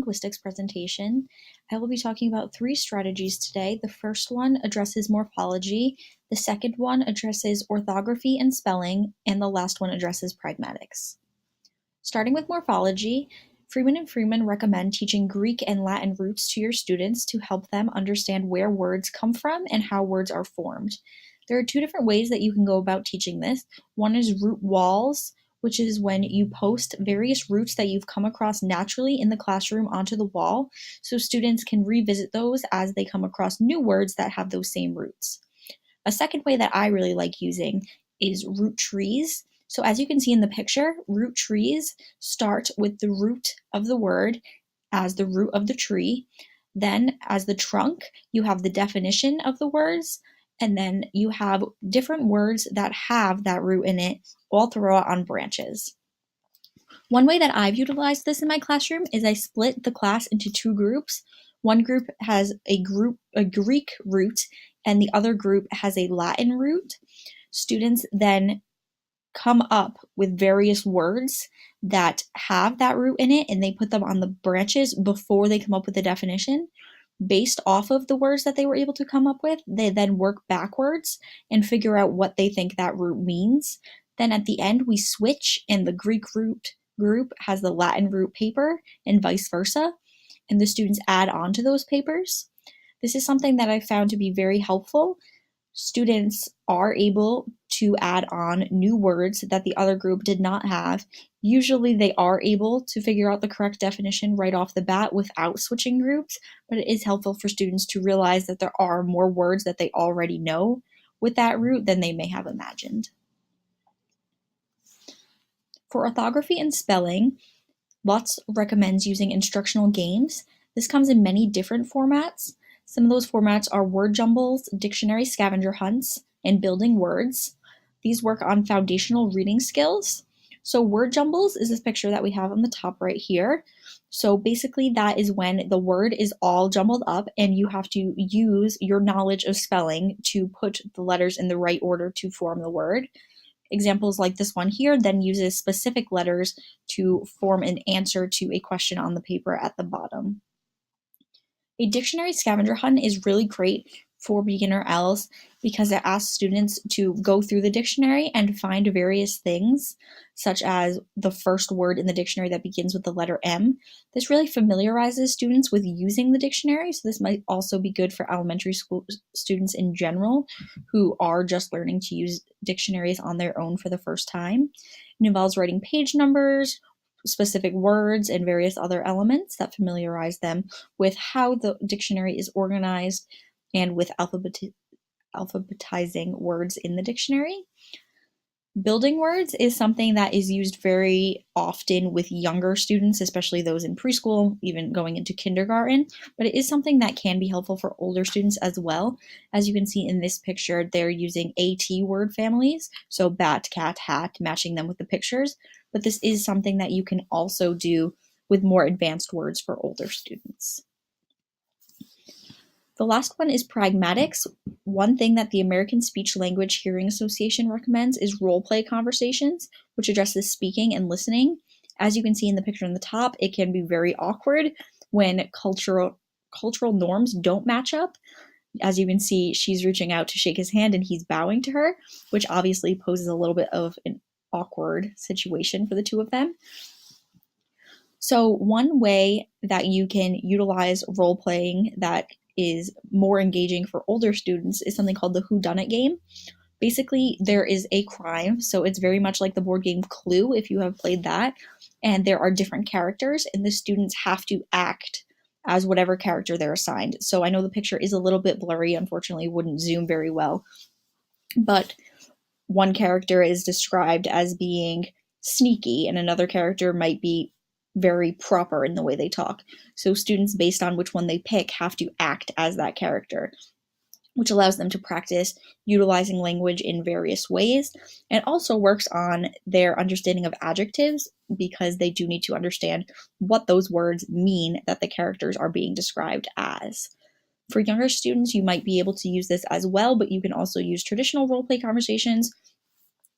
linguistics presentation. I will be talking about 3 strategies today. The first one addresses morphology, the second one addresses orthography and spelling, and the last one addresses pragmatics. Starting with morphology, Freeman and Freeman recommend teaching Greek and Latin roots to your students to help them understand where words come from and how words are formed. There are 2 different ways that you can go about teaching this. One is root walls, which is when you post various roots that you've come across naturally in the classroom onto the wall, so students can revisit those as they come across new words that have those same roots. A second way that I really like using is root trees. So as you can see in the picture, root trees start with the root of the word as the root of the tree. Then as the trunk, you have the definition of the words, and then you have different words that have that root in it all throughout on branches. One way that I've utilized this in my classroom is I split the class into 2 groups. One group has a Greek root, and the other group has a Latin root. Students then come up with various words that have that root in it, and they put them on the branches before they come up with the definition. Based off of the words that they were able to come up with, they then work backwards and figure out what they think that root means. Then at the end, we switch, and the Greek root group has the Latin root paper and vice versa, and the students add on to those papers. This is something that I found to be very helpful. Students are able to add on new words that the other group did not have. Usually they are able to figure out the correct definition right off the bat without switching groups, but it is helpful for students to realize that there are more words that they already know with that root than they may have imagined. For orthography and spelling, Lutz recommends using instructional games. This comes in many different formats. Some of those formats are word jumbles, dictionary scavenger hunts, and building words. These work on foundational reading skills. So word jumbles is this picture that we have on the top right here. So basically that is when the word is all jumbled up and you have to use your knowledge of spelling to put the letters in the right order to form the word. Examples like this one here then uses specific letters to form an answer to a question on the paper at the bottom. A dictionary scavenger hunt is really great for beginner ELs because it asks students to go through the dictionary and find various things, such as the first word in the dictionary that begins with the letter M. This really familiarizes students with using the dictionary, so this might also be good for elementary school students in general who are just learning to use dictionaries on their own for the first time. It involves writing page numbers, specific words, and various other elements that familiarize them with how the dictionary is organized and with alphabetizing words in the dictionary. Building words is something that is used very often with younger students, especially those in preschool, even going into kindergarten, but it is something that can be helpful for older students as well. As you can see in this picture, they're using AT word families, so bat, cat, hat, matching them with the pictures, but this is something that you can also do with more advanced words for older students. The last one is pragmatics. One thing that the American Speech Language Hearing Association recommends is role play conversations, which addresses speaking and listening. As you can see in the picture on the top, it can be very awkward when cultural norms don't match up. As you can see, she's reaching out to shake his hand and he's bowing to her, which obviously poses a little bit of an awkward situation for the 2 of them. So one way that you can utilize role playing that is more engaging for older students is something called the whodunit game. Basically, there is a crime, so it's very much like the board game Clue if you have played that, and there are different characters, and the students have to act as whatever character they're assigned. So I know the picture is a little bit blurry, unfortunately wouldn't zoom very well, but one character is described as being sneaky, and another character might be very proper in the way they talk. So students, based on which one they pick, have to act as that character, which allows them to practice utilizing language in various ways. And also works on their understanding of adjectives because they do need to understand what those words mean that the characters are being described as. For younger students, you might be able to use this as well, but you can also use traditional role play conversations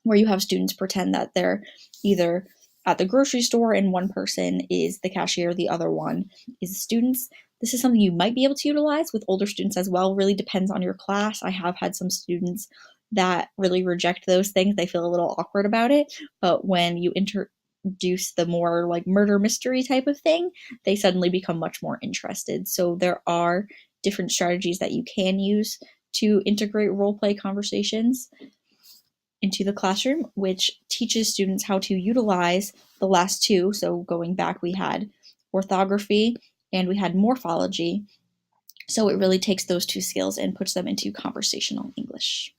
where you have students pretend that they're either at the grocery store and one person is the cashier, the other one is the students. This is something you might be able to utilize with older students as well. Really depends on your class. I have had some students that really reject those things. They feel a little awkward about it. But when you introduce the more like murder mystery type of thing, they suddenly become much more interested. So there are different strategies that you can use to integrate role play conversations into the classroom, which teaches students how to utilize the last two. So going back, we had orthography and we had morphology. So it really takes those two skills and puts them into conversational English.